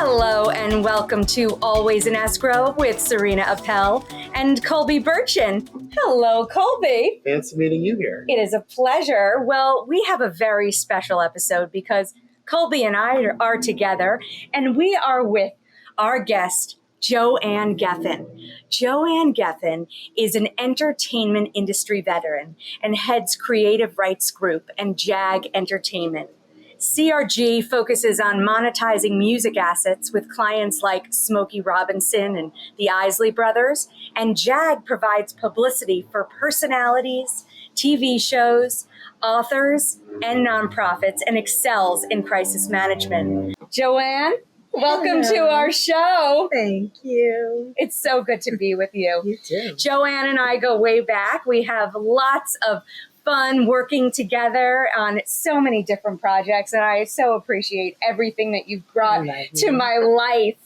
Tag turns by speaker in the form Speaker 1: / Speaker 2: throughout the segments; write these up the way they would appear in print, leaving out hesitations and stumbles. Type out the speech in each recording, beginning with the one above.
Speaker 1: Hello and welcome to Always in Escrow with Serena Appel and Colby Burchin. Hello, Colby.
Speaker 2: Fancy meeting you here.
Speaker 1: It is a pleasure. Well, we have a very special episode because Colby and I are together and we are with our guest, Joanne Geffen. Joanne Geffen is an entertainment industry veteran and heads Creative Rights Group and JAG Entertainment. CRG focuses on monetizing music assets with clients like Smokey Robinson and the Isley Brothers, and JAG provides publicity for personalities, TV shows, authors, and nonprofits, and excels in crisis management. Joanne, welcome to our show.
Speaker 3: Thank you.
Speaker 1: It's so good to be with you.
Speaker 3: You too.
Speaker 1: Joanne and I go way back. We have lots of fun working together on so many different projects, and I so appreciate everything that you've brought to my life.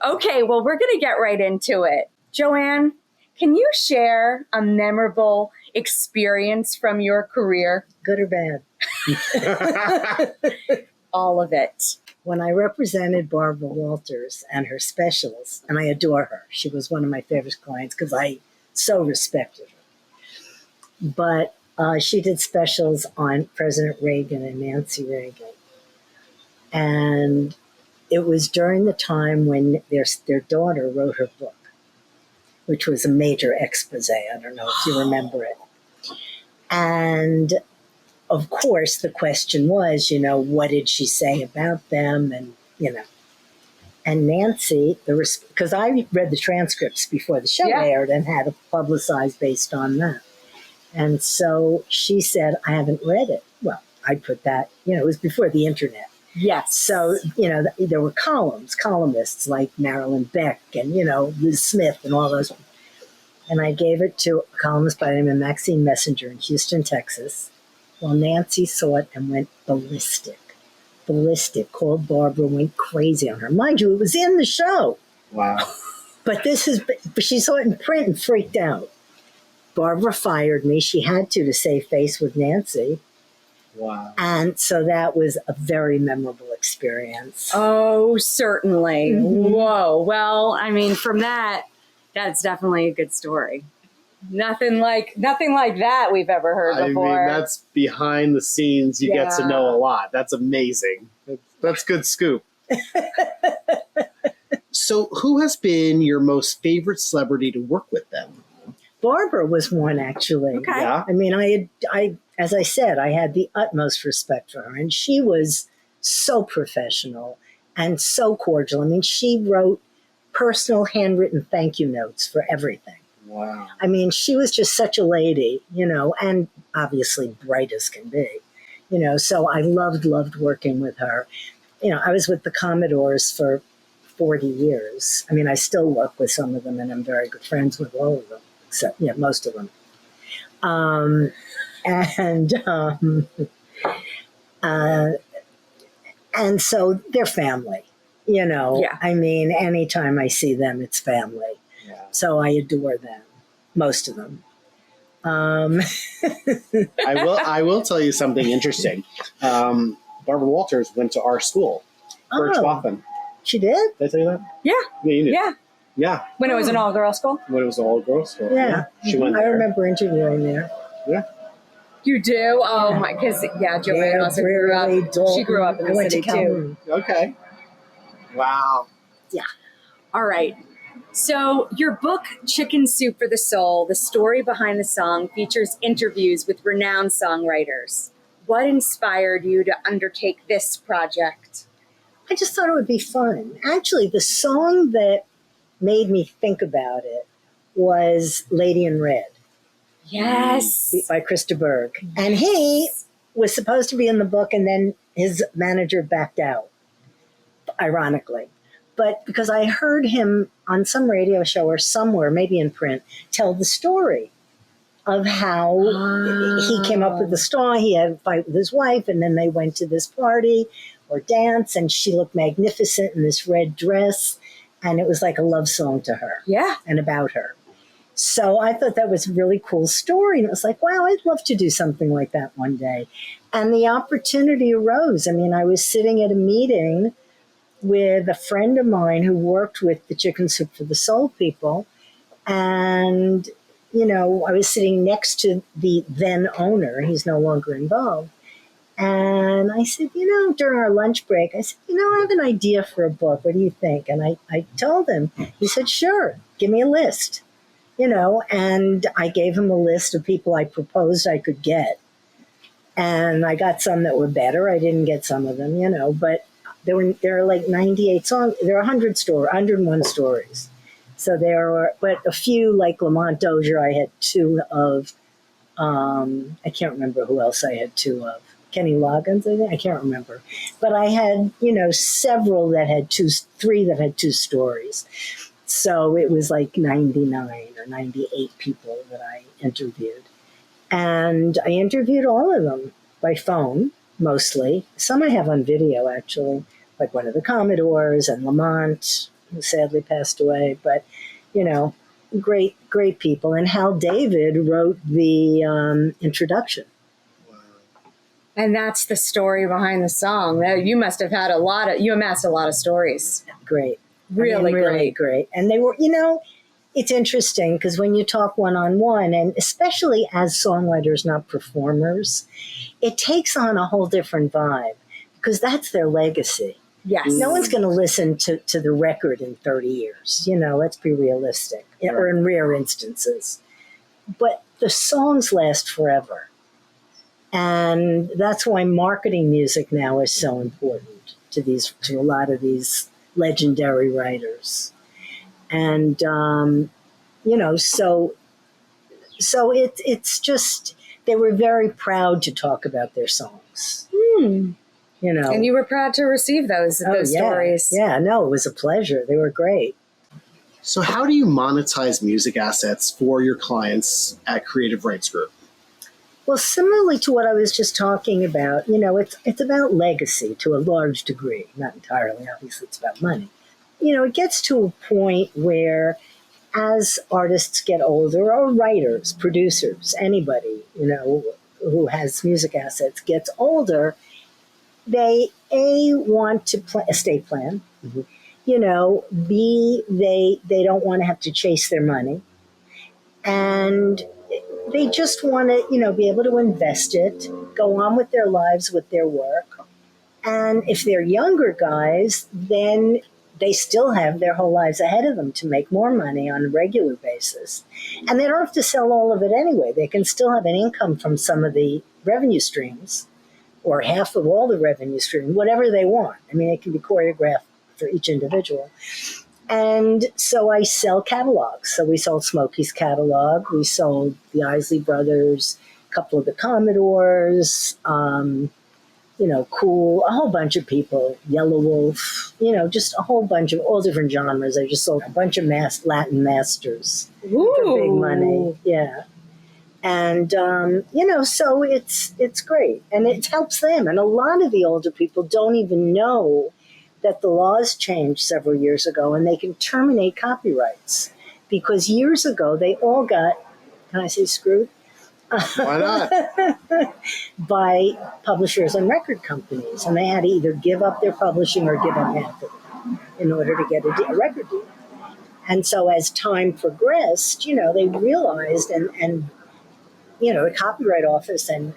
Speaker 1: Okay, well, we're going to get right into it. Joanne, can you share a memorable experience from your career?
Speaker 3: Good or bad?
Speaker 1: All of it.
Speaker 3: When I represented Barbara Walters and her specials, and I adore her. She was one of my favorite clients because I so respected her. But she did specials on President Reagan and Nancy Reagan. And it was during the time when their daughter wrote her book, which was a major expose. I don't know if you remember it. And of course, the question was, what did she say about them? And, and Nancy, because I read the transcripts before the show aired and had it publicized based on that. And so she said, I haven't read it. Well, I put that, it was before the internet.
Speaker 1: Yes.
Speaker 3: So, there were columnists like Marilyn Beck and, Liz Smith and all those. And I gave it to a columnist by the name of Maxine Messenger in Houston, Texas. Well, Nancy saw it and went ballistic, called Barbara, went crazy on her. Mind you, it was in the show.
Speaker 2: Wow.
Speaker 3: But she saw it in print and freaked out. Barbara fired me. She had to save face with Nancy.
Speaker 2: Wow.
Speaker 3: And so that was a very memorable experience.
Speaker 1: Oh, certainly.
Speaker 3: Mm-hmm.
Speaker 1: Whoa. Well, I mean, from that's definitely a good story. Nothing like that we've ever heard before.
Speaker 2: I mean, that's behind the scenes. You get to know a lot. That's amazing. That's good scoop. So who has been your most favorite celebrity to work with then?
Speaker 3: Barbara was one, actually.
Speaker 1: Okay.
Speaker 2: Yeah.
Speaker 3: I mean, as I said, I had the utmost respect for her, and she was so professional and so cordial. I mean, she wrote personal handwritten thank you notes for everything.
Speaker 2: Wow.
Speaker 3: I mean, she was just such a lady, and obviously bright as can be, so I loved working with her. I was with the Commodores for 40 years. I mean, I still work with some of them, and I'm very good friends with all of them. So, most of them. And so they're family,
Speaker 1: Yeah.
Speaker 3: I mean, anytime I see them, it's family.
Speaker 2: Yeah.
Speaker 3: So I adore them, most of them.
Speaker 2: I will tell you something interesting. Barbara Walters went to our school, Birch Waffen.
Speaker 3: She did?
Speaker 2: Did I tell you that?
Speaker 1: Yeah.
Speaker 2: Yeah, you did.
Speaker 1: Yeah.
Speaker 2: Yeah.
Speaker 1: When it was an all-girl school?
Speaker 2: When it was an all-girls school.
Speaker 3: Yeah.
Speaker 2: She went
Speaker 3: I
Speaker 2: there.
Speaker 3: remember interviewing there.
Speaker 2: Yeah.
Speaker 1: You do? Oh, my, because, Joanne also grew up. She grew up in the city, too.
Speaker 2: Okay. Wow.
Speaker 3: Yeah.
Speaker 1: All right. So your book, Chicken Soup for the Soul, the story behind the song, features interviews with renowned songwriters. What inspired you to undertake this project?
Speaker 3: I just thought it would be fun. Actually, the song that made me think about it was Lady in Red.
Speaker 1: Yes.
Speaker 3: By Krista Berg. And he was supposed to be in the book, and then his manager backed out, ironically. But because I heard him on some radio show or somewhere, maybe in print, tell the story of how he came up with the song. He had a fight with his wife, and then they went to this party or dance, and she looked magnificent in this red dress, and it was like a love song to her.
Speaker 1: Yeah.
Speaker 3: And about her. So I thought that was a really cool story. And it was like, wow, I'd love to do something like that one day. And the opportunity arose. I mean, I was sitting at a meeting with a friend of mine who worked with the Chicken Soup for the Soul people. And, I was sitting next to the then owner. He's no longer involved. And I said, during our lunch break, I said, I have an idea for a book. What do you think? And I told him. He said, sure, give me a list. And I gave him a list of people I proposed I could get. And I got some that were better. I didn't get some of them, but there are like 98 songs. There are 101 stories. So there were, but a few like Lamont Dozier, I had two of. I can't remember who else I had two of. Kenny Loggins, I think. I can't remember. But I had, several that had three that had two stories. So it was like 99 or 98 people that I interviewed. And I interviewed all of them by phone, mostly. Some I have on video, actually, like one of the Commodores and Lamont, who sadly passed away. But, great, great people. And Hal David wrote the introduction.
Speaker 1: And that's the story behind the song. You must have had you amassed a lot of stories.
Speaker 3: Great.
Speaker 1: Really
Speaker 3: great. And they were, it's interesting because when you talk one-on-one, and especially as songwriters, not performers, it takes on a whole different vibe because that's their legacy.
Speaker 1: Yes.
Speaker 3: No one's going to listen to the record in 30 years. Let's be realistic, or in rare instances. But the songs last forever. And that's why marketing music now is so important to a lot of these legendary writers. And, so it's just, they were very proud to talk about their songs. And
Speaker 1: you were proud to receive those stories.
Speaker 3: Yeah, no, it was a pleasure. They were great.
Speaker 2: So how do you monetize music assets for your clients at Creative Rights Group?
Speaker 3: Well, similarly to what I was just talking about, it's about legacy to a large degree, not entirely, obviously it's about money. It gets to a point where as artists get older, or writers, producers, anybody, who has music assets gets older, they, A, want to estate plan, B, they don't want to have to chase their money, and they just want to, be able to invest it, go on with their lives, with their work. And if they're younger guys, then they still have their whole lives ahead of them to make more money on a regular basis. And they don't have to sell all of it anyway. They can still have an income from some of the revenue streams or half of all the revenue stream, whatever they want. I mean, it can be choreographed for each individual. And so I sell catalogs. So we sold Smokey's catalog. We sold the Isley Brothers, a couple of the Commodores, Cool, a whole bunch of people, Yellow Wolf, just a whole bunch of all different genres. I just sold a bunch of Latin masters for big money. Yeah. And, so it's great. And it helps them. And a lot of the older people don't even know that the laws changed several years ago and they can terminate copyrights. Because years ago, they all got, can I say screwed?
Speaker 2: Why not?
Speaker 3: By publishers and record companies. And they had to either give up their publishing or give up half of it in order to get a record deal. And so as time progressed, they realized and the Copyright Office and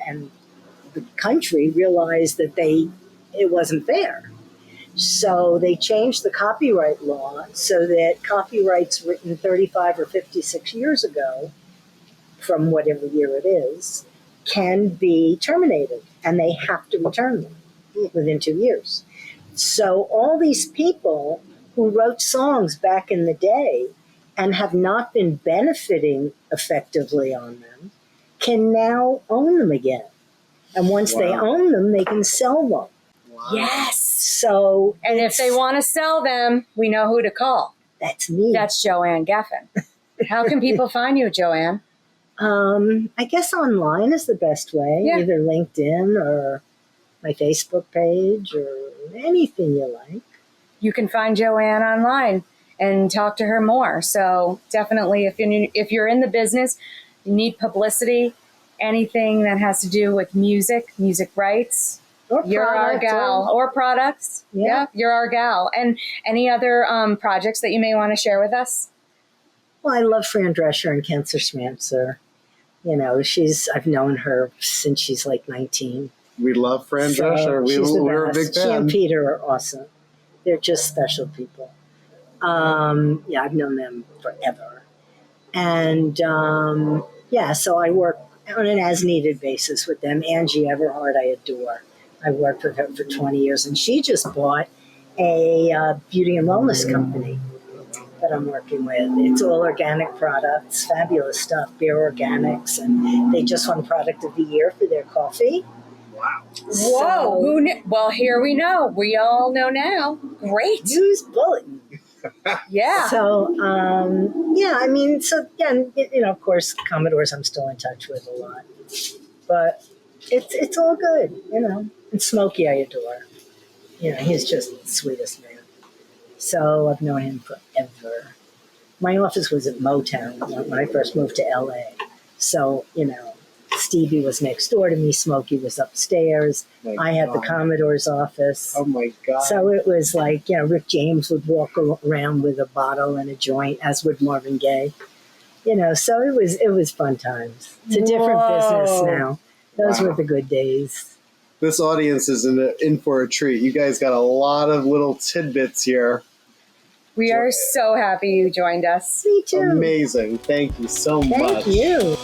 Speaker 3: the country realized that it wasn't fair. So they changed the copyright law so that copyrights written 35 or 56 years ago, from whatever year it is, can be terminated, and they have to return them within 2 years. So all these people who wrote songs back in the day and have not been benefiting effectively on them can now own them again. And once they own them, they can sell them.
Speaker 2: Wow.
Speaker 1: Yes.
Speaker 3: So,
Speaker 1: and if they want to sell them, we know who to call.
Speaker 3: That's me.
Speaker 1: That's Joanne Geffen. How can people find you, Joanne?
Speaker 3: I guess online is the best way, either LinkedIn or my Facebook page or anything you like.
Speaker 1: You can find Joanne online and talk to her more. So definitely, if you're in the business, you need publicity, anything that has to do with music rights,
Speaker 3: Or
Speaker 1: You're our
Speaker 3: product,
Speaker 1: gal. Or products.
Speaker 3: Yeah.
Speaker 1: Yeah, you're our gal. And any other projects that you may want to share with us?
Speaker 3: Well, I love Fran Drescher and Cancer Schmancer. You know, I've known her since she's like 19.
Speaker 2: We love Fran Drescher.
Speaker 3: She's the
Speaker 2: We're a big
Speaker 3: best. She
Speaker 2: fan.
Speaker 3: and Peter are awesome. They're just special people. Yeah, I've known them forever. And so I work on an as needed basis with them. Angie Everhart, I adore. I worked with her for 20 years, and she just bought a beauty and wellness company that I'm working with. It's all organic products, fabulous stuff, Beer Organics, and they just won Product of the Year for their coffee.
Speaker 1: Whoa, who knew? Well, here we know. We all know now. Great.
Speaker 3: Use Bulletin.
Speaker 1: Yeah.
Speaker 3: So, of course, Commodores I'm still in touch with a lot. But it's all good, you know. And Smokey I adore. You know, he's just the sweetest man. So I've known him forever. My office was at Motown when I first moved to LA. So, you know, Stevie was next door to me. Smokey was upstairs. I had the Commodore's office.
Speaker 2: Oh my God.
Speaker 3: So it was like, you know, Rick James would walk around with a bottle and a joint, as would Marvin Gaye. You know, so it was fun times. It's a different business now. Those were the good days.
Speaker 2: This audience is in for a treat. You guys got a lot of little tidbits here.
Speaker 1: We are so happy you joined us.
Speaker 3: Me too.
Speaker 2: Amazing. Thank you so much.
Speaker 3: Thank you.